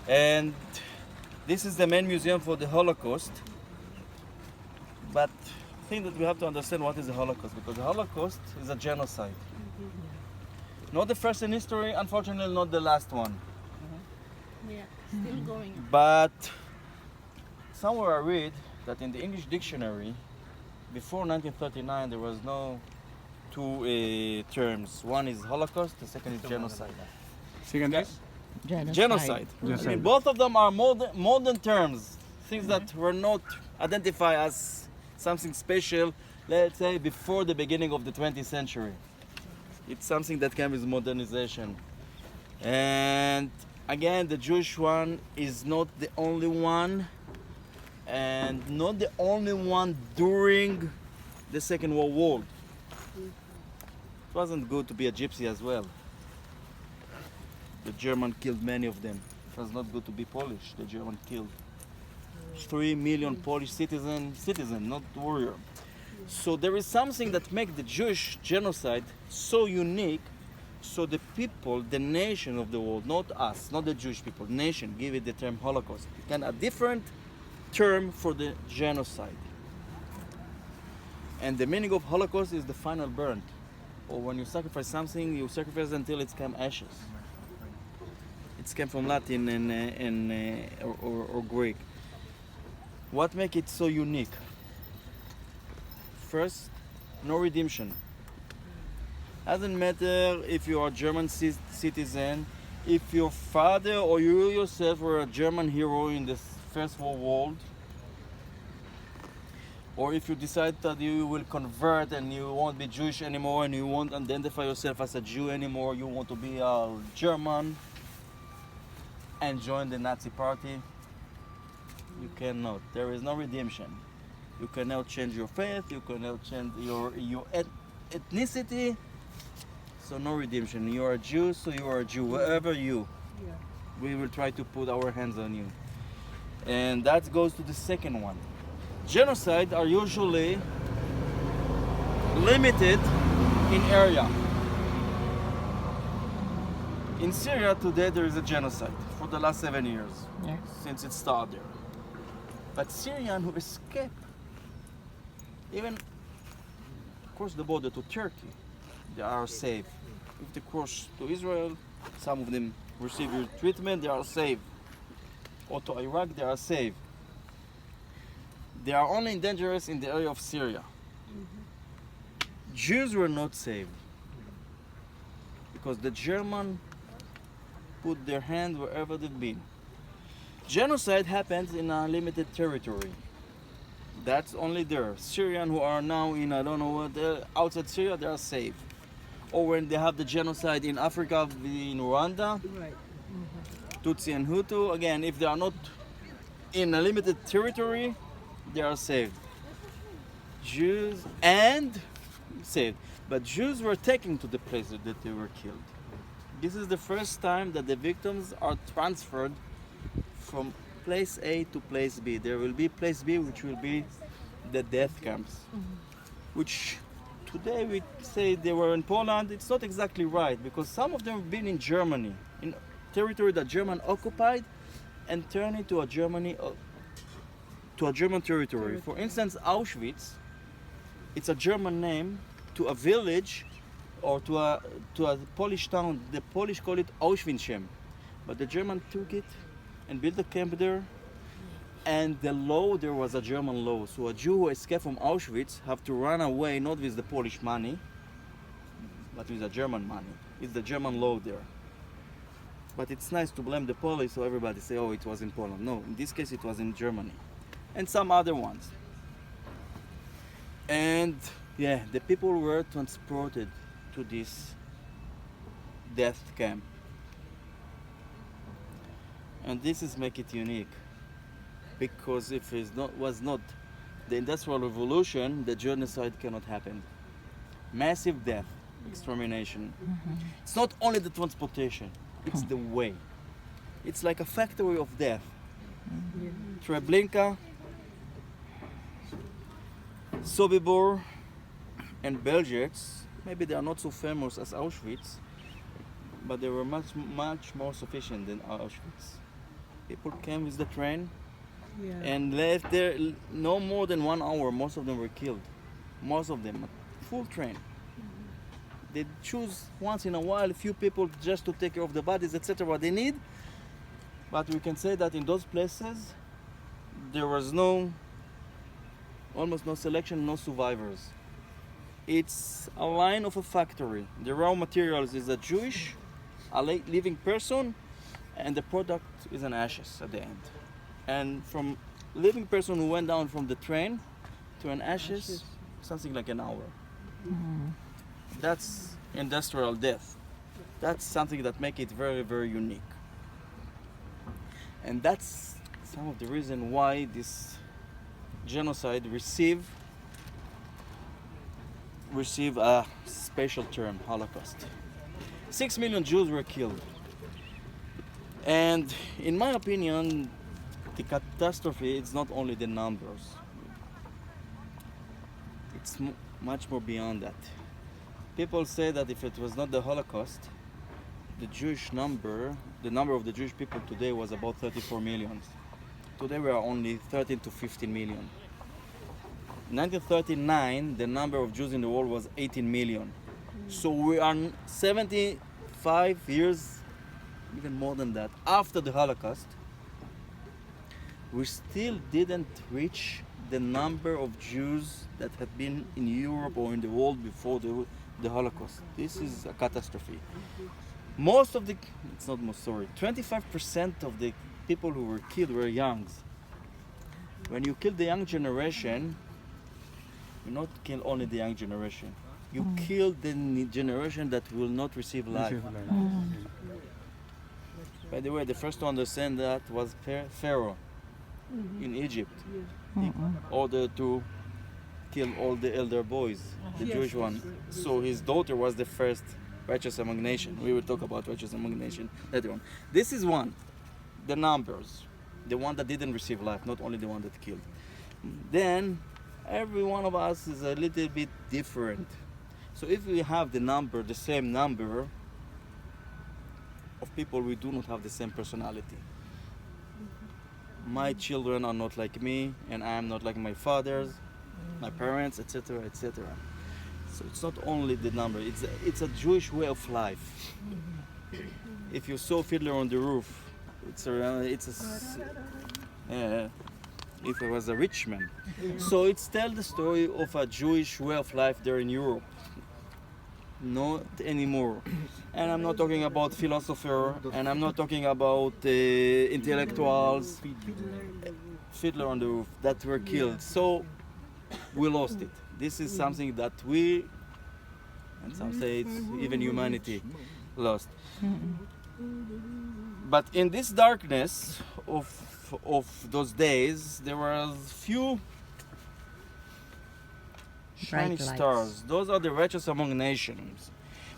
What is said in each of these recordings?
And this is the main museum for the Holocaust. But I think that we have to understand what is the Holocaust, because the Holocaust is a genocide. Not the first in history, unfortunately not the last one. Yeah, still going. But somewhere I read that in the English dictionary, before 1939 there was no two terms. One is Holocaust, the second is genocide. Second is? Genocide. I mean, both of them are modern terms, things that were not identified as something special, let's say, before the beginning of the 20th century. It's something that came with modernization. And again, the Jewish one is not the only one, and not the only one during the Second World War. It wasn't good to be a gypsy as well. The German killed many of them. It was not good to be Polish. The German killed 3 million Polish citizens, not warrior. So there is something that makes the Jewish genocide so unique. So the people, the nation of the world, not us, not the Jewish people, nation, give it the term Holocaust. And a different term for the genocide. And the meaning of Holocaust is the final burn. Or when you sacrifice something, you sacrifice until it becomes ashes. It came from Latin or Greek. What makes it so unique? First, no redemption. Doesn't matter if you are a German citizen, if your father or you yourself were a German hero in the First World War, or if you decide that you will convert and you won't be Jewish anymore and you won't identify yourself as a Jew anymore, you want to be a German and join the Nazi party, you cannot. There is no redemption. You cannot change your faith, you cannot change your ethnicity, so no redemption. You are a Jew, so you are a Jew. Wherever you, we will try to put our hands on you. And that goes to the second one. Genocide are usually limited in area. In Syria today there is a genocide for the last 7 years, since it started there. But Syrians who escape, even cross the border to Turkey, they are safe. If they cross to Israel, some of them receive your treatment, they are safe. Or to Iraq, they are safe. They are only dangerous in the area of Syria. Jews were not saved because the German put their hand wherever they've been. Genocide happens in a limited territory. That's only there. Syrians who are now in, I don't know what, outside Syria, they are safe. Or when they have the genocide in Africa, in Rwanda, Tutsi and Hutu, again, if they are not in a limited territory, they are saved. Jews and saved. But Jews were taken to the places that they were killed. This is the first time that the victims are transferred from place A to place B. There will be place B, which will be the death camps, which today we say they were in Poland. It's not exactly right, because some of them have been in Germany, in territory that German occupied, and turned into a German territory. For instance, Auschwitz, it's a German name to a village or to a Polish town. The Polish call it Auschwitzshem, but the German took it and built a camp there. And the law, there was a German law. So a Jew who escaped from Auschwitz have to run away, not with the Polish money, but with the German money. It's the German law there. But it's nice to blame the Polish, so everybody say, oh, it was in Poland. No, in this case it was in Germany. And some other ones. And yeah, the people were transported to this death camp. And this is make it unique. Because if it was not the Industrial Revolution, the genocide cannot happen. Massive death, extermination. It's not only the transportation, it's the way. It's like a factory of death. Treblinka, Sobibor, and Belzec, maybe they are not so famous as Auschwitz, but they were much more sufficient than Auschwitz. People came with the train Yeah. and left there no more than 1 hour. Most of them were killed. Most of them, full train. They choose once in a while a few people just to take care of the bodies, etc. What they need. But we can say that in those places there was almost no selection, no survivors. It's a line of a factory. The raw materials is a Jewish, a living person, and the product is an ashes at the end. And from living person who went down from the train to an ashes, something like an hour. That's industrial death. That's something that makes it very, very unique. And that's some of the reason why this genocide receive a special term, Holocaust. 6 million Jews were killed. And in my opinion, the catastrophe is not only the numbers. It's much more beyond that. People say that if it was not the Holocaust, the number of the Jewish people today was about 34 million. Today we are only 13 to 15 million. In 1939, the number of Jews in the world was 18 million. So we are 75 years, even more than that, after the Holocaust. We still didn't reach the number of Jews that had been in Europe or in the world before the Holocaust. This is a catastrophe. 25% of the people who were killed were youngs. When you kill the young generation, you not kill only the young generation. You kill the generation that will not receive life. By the way, the first to understand that was Pharaoh in Egypt. He ordered to kill all the elder boys, the Jewish one. So his daughter was the first righteous among nations. We will talk about righteous among nations later on. This is one, the numbers, the one that didn't receive life, not only the one that killed. Then every one of us is a little bit different. So if we have the same number of people, we do not have the same personality. My children are not like me, and I am not like my fathers, my parents, etc., etc. So it's not only the number; it's a Jewish way of life. If you saw Fiddler on the Roof, if it was a rich man. So it's tell the story of a Jewish way of life there in Europe. Not anymore. And I'm not talking about philosophers, and I'm not talking about intellectuals, Fiddler on the Roof, that were killed. So we lost it. This is something that we, and some say it's even humanity, lost. But in this darkness of those days, there were a few shiny Bright lights. stars. Those are the righteous among nations.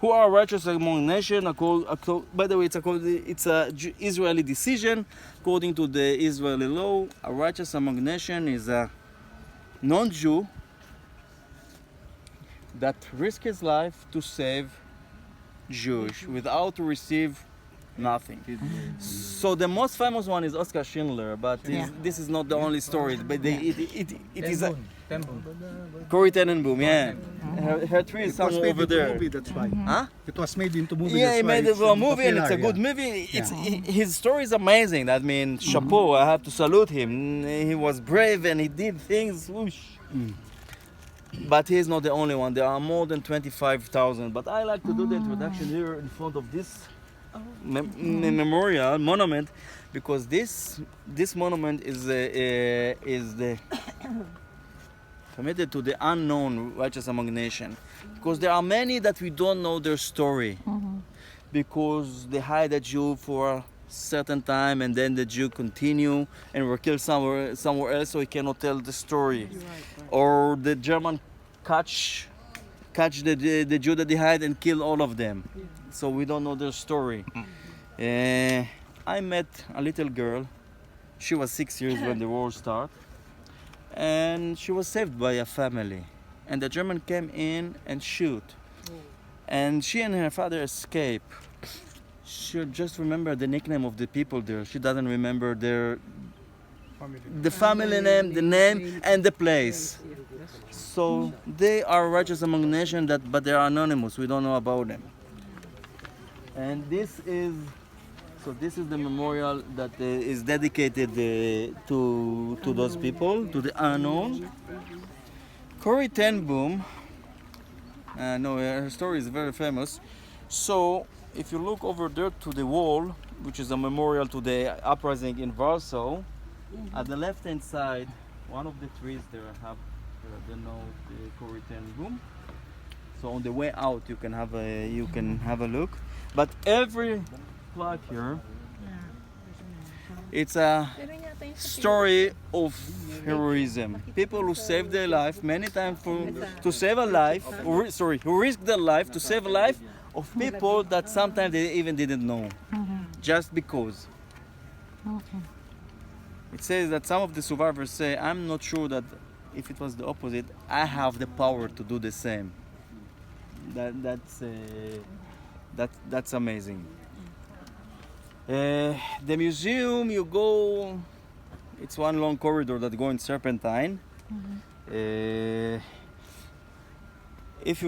Who are righteous among nations? By the way, it's a Israeli decision. According to the Israeli law, a righteous among nations is a non-Jew that risks his life to save Jewish without to receive nothing. So the most famous one is Oscar Schindler, but this is not the only story. But it is a Corrie Tenenbaum, yeah. Her tree is somewhere over there. Movie, that's why. Huh? It was made into movie. Yeah, that's he why made it it's a movie, and it's a popular, good movie. His story is amazing. I mean, chapeau! I have to salute him. He was brave and he did things. Whoosh. But he's not the only one. There are more than 25,000. But I like to do the introduction here in front of this memorial monument, because this monument is committed to the unknown righteous among nations, because there are many that we don't know their story, because they hide a Jew for a certain time and then the Jew continue and were killed somewhere else, so he cannot tell the story. Or the German catch the Jew that they hide and kill all of them. So we don't know their story. I met a little girl. She was 6 years when the war started, and she was saved by a family. And the German came in and shoot. And she and her father escaped. she just remember the nickname of the people there. She doesn't remember Family. the family name, the name, and the place. So they are righteous among nations, but they are anonymous. We don't know about them. And this is the memorial that is dedicated to those people, to the unknown. Corrie ten Boom. No, her story is very famous. So if you look over there to the wall, which is a memorial to the uprising in Warsaw, at the left-hand side, one of the trees there have the note Corrie ten Boom. So on the way out, you can have a look. But every plaque here, it's a story of heroism. People who saved their life many times to save a life, who risked their life to save a life of people that sometimes they even didn't know, just because. It says that some of the survivors say, I'm not sure that if it was the opposite, I have the power to do the same. That's amazing. The museum, you go, it's one long corridor that goes in Serpentine. If you